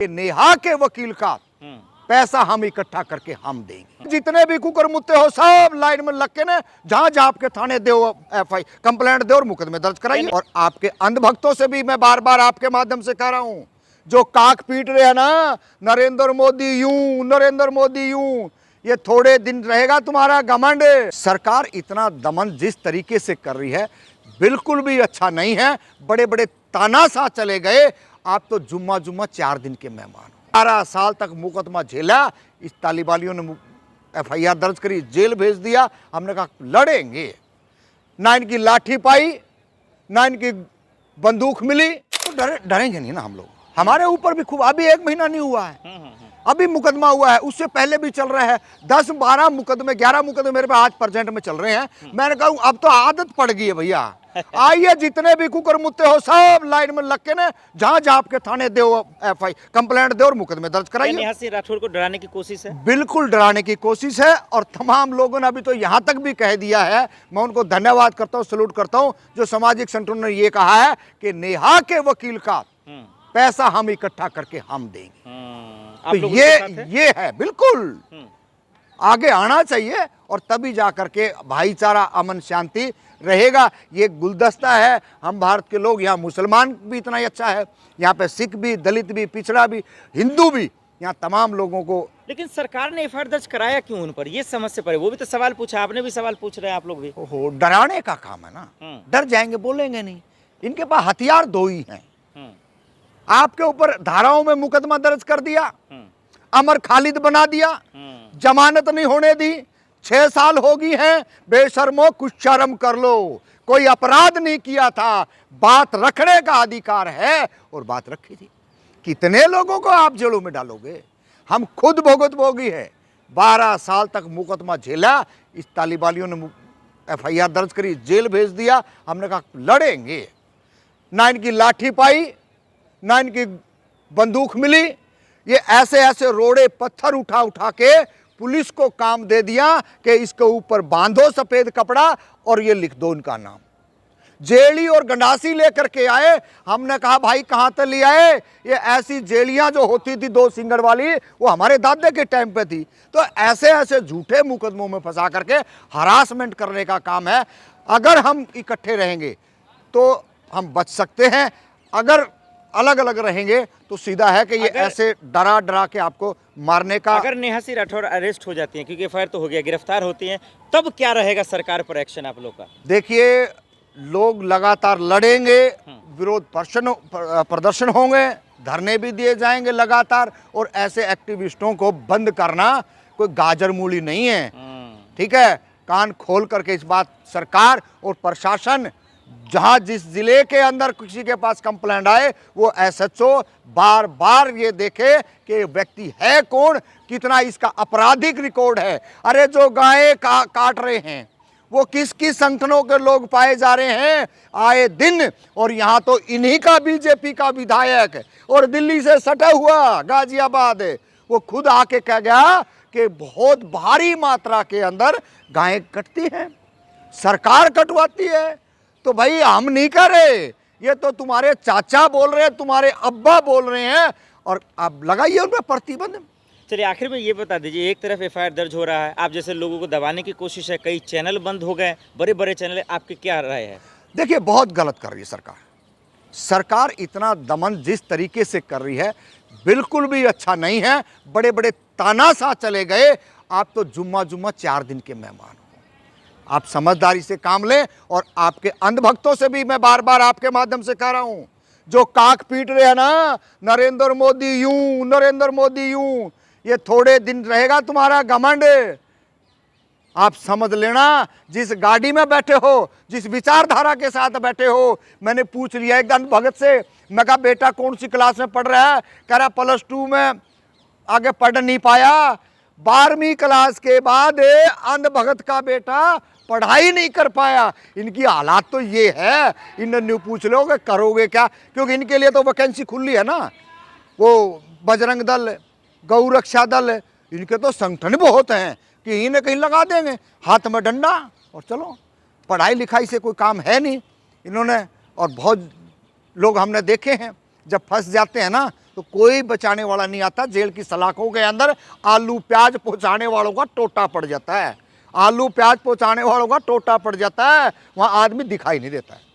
नेहा के वकील का पैसा हम इकट्ठा करके हम देंगे। जितने भी कुकर मुत्ते हो सब लाइन में लग के ना जहां जहां आपके थाने दो एफआई कंप्लेंट दो और मुकदमे दर्ज कराइए। और आपके अंधभक्तों से भी मैं बार बार आपके माध्यम से कह रहा हूं, जो काक पीट रहे हैं ना, नरेंद्र मोदी यूं, नरेंद्र मोदी यूं, ये थोड़े दिन रहेगा तुम्हारा घमंड। सरकार इतना दमन जिस तरीके से कर रही है बिल्कुल भी अच्छा नहीं है। बड़े बड़े तानाशाह चले गए, आप तो जुम्मा जुम्मा 4 दिन के मेहमान हो। 12 साल तक मुकदमा झेला, इस तालिबानियों ने एफआईआर दर्ज करी, जेल भेज दिया। हमने कहा लड़ेंगे, ना इनकी लाठी पाई ना इनकी बंदूक मिली तो डरेंगे नहीं ना हम लोग। हमारे ऊपर भी खूब, अभी 1 महीना नहीं हुआ है, अभी मुकदमा हुआ है, उससे पहले भी चल रहा है 10-12 मुकदमे 11 मुकदमे मेरे पे आज प्रेजेंट में चल रहे हैं। मैंने कहा अब तो आदत पड़ गई है भैया, आइए जितने भी कुकर मुत्ते हो सब लाइन में लग के ना जहां जहां आपके थाने दो एफआई कंप्लेंट दो और मुकदमे दर्ज कराइए। नेहा सिंह राठौर को डराने की कोशिश है, बिल्कुल डराने की कोशिश है। और तमाम लोगों ने अभी तो यहां तक भी कह दिया है, मैं उनको धन्यवाद करता हूं, सैल्यूट करता हूं, जो सामाजिक संगठनों ने ये कहा है कि नेहा के वकील का पैसा हम इकट्ठा करके हम देंगे। तो ये है बिल्कुल आगे आना चाहिए और तभी जा करके भाईचारा अमन शांति रहेगा। ये गुलदस्ता है, हम भारत के लोग, यहाँ मुसलमान भी इतना ही अच्छा है, यहाँ पे सिख भी, दलित भी, पिछड़ा भी, हिंदू भी, यहाँ तमाम लोगों को। लेकिन सरकार ने एफआईआर दर्ज कराया क्यों उन पर, ये समझ से परे। वो भी तो सवाल पूछा, आपने भी सवाल पूछ रहे हैं, आप लोग भी। ओहो, डराने का काम है ना, डर जाएंगे बोलेंगे नहीं। इनके पास हथियार 2 ही हैं। आपके ऊपर धाराओं में मुकदमा दर्ज कर दिया, अमर खालिद बना दिया, जमानत नहीं होने दी, 6 साल हो गई हैं, बेशर्मो कुछ शर्म कर लो, कोई अपराध नहीं किया था, बात रखने का अधिकार है और बात रखी थी। कितने लोगों को आप जेलों में डालोगे, हम खुद भुगत भोगी है। 12 साल तक मुकदमा झेला, इस तालिबानियों ने एफआईआर दर्ज करी, जेल भेज दिया। हमने कहा लड़ेंगे, ना इनकी लाठी पाई ना इनकी बंदूक मिली। ये ऐसे ऐसे रोड़े पत्थर उठा उठा के पुलिस को काम दे दिया कि इसके ऊपर बांधो सफेद कपड़ा और ये लिख दो इनका नाम। जेली और गंडासी लेकर के आए, हमने कहा भाई कहां से ले आए, ये ऐसी जेलियां जो होती थी 2 सिंगड़ वाली, वो हमारे दादे के टाइम पे थी। तो ऐसे ऐसे झूठे मुकदमों में फंसा करके हरासमेंट करने का काम है। अगर हम इकट्ठे रहेंगे तो हम बच सकते हैं, अगर अलग अलग रहेंगे तो सीधा है कि ये ऐसे डरा डरा के आपको मारने का। अगर नेहा सिंह राठौर अरेस्ट हो जाती हैं, क्योंकि एफआईआर तो हो गया, गिरफ्तार होती हैं, तब क्या रहेगा सरकार पर एक्शन आप लोग का? देखिए, लोग लगातार लड़ेंगे, विरोध प्रदर्शन होंगे, धरने भी दिए जाएंगे लगातार। और ऐसे एक्टिविस्टों को बंद करना कोई गाजर मूली नहीं है, ठीक है। कान खोल करके इस बात सरकार और प्रशासन, जहां जिस जिले के अंदर किसी के पास कंप्लेंट आए, वो एसएचओ बार बार ये देखे कि व्यक्ति है कौन, कितना इसका आपराधिक रिकॉर्ड है। अरे जो गायें काट रहे हैं वो किस किस संगठनों के लोग पाए जा रहे हैं आए दिन। और यहाँ तो इन्हीं का बीजेपी का विधायक और दिल्ली से सटा हुआ गाजियाबाद, वो खुद आके कह गया कि बहुत भारी मात्रा के अंदर गायें कटती हैं, सरकार कटवाती है। तो भाई हम नहीं कर रहे, ये तो तुम्हारे चाचा बोल रहे हैं, तुम्हारे अब्बा बोल रहे हैं, और आप लगाइए उनमें प्रतिबंध। चलिए आखिर में ये बता दीजिए, एक तरफ एफआईआर दर्ज हो रहा है, आप जैसे लोगों को दबाने की कोशिश है, कई चैनल बंद हो गए, बड़े बड़े चैनल, आपकी क्या राय है? देखिए, बहुत गलत कर रही है सरकार। सरकार इतना दमन जिस तरीके से कर रही है बिल्कुल भी अच्छा नहीं है। बड़े बड़े तानाशाह चले गए, आप तो जुम्मा जुम्मा 4 दिन के मेहमान हो। आप समझदारी से काम लें। और आपके अंधभक्तों से भी मैं बार बार आपके माध्यम से कह रहा हूं, जो काक पीट रहे हैं ना, नरेंद्र मोदी यूं, नरेंद्र मोदी यूं, ये थोड़े दिन रहेगा तुम्हारा घमंड। आप समझ लेना, जिस गाड़ी में बैठे हो, जिस विचारधारा के साथ बैठे हो। मैंने पूछ लिया एक अंधभगत से, मैं कहा बेटा कौन सी क्लास में पढ़ रहा है, कह रहा +2 में, आगे पढ़ नहीं पाया। 12वीं क्लास के बाद अंधभगत का बेटा पढ़ाई नहीं कर पाया। इनकी हालात तो ये है, इन्हें पूछ लो कि करोगे क्या, क्योंकि इनके लिए तो वैकेंसी खुली है ना। वो बजरंग दल, गौ रक्षा दल, इनके तो संगठन बहुत हैं कि इन्हें कहीं लगा देंगे, हाथ में डंडा और चलो। पढ़ाई लिखाई से कोई काम है नहीं इन्होंने। और बहुत लोग हमने देखे हैं, जब फंस जाते हैं ना तो कोई बचाने वाला नहीं आता। जेल की सलाखों के अंदर आलू प्याज पहुंचाने वालों का टोटा पड़ जाता है, आलू प्याज पहुंचाने वालों का टोटा पड़ जाता है, वहां आदमी दिखाई नहीं देता है।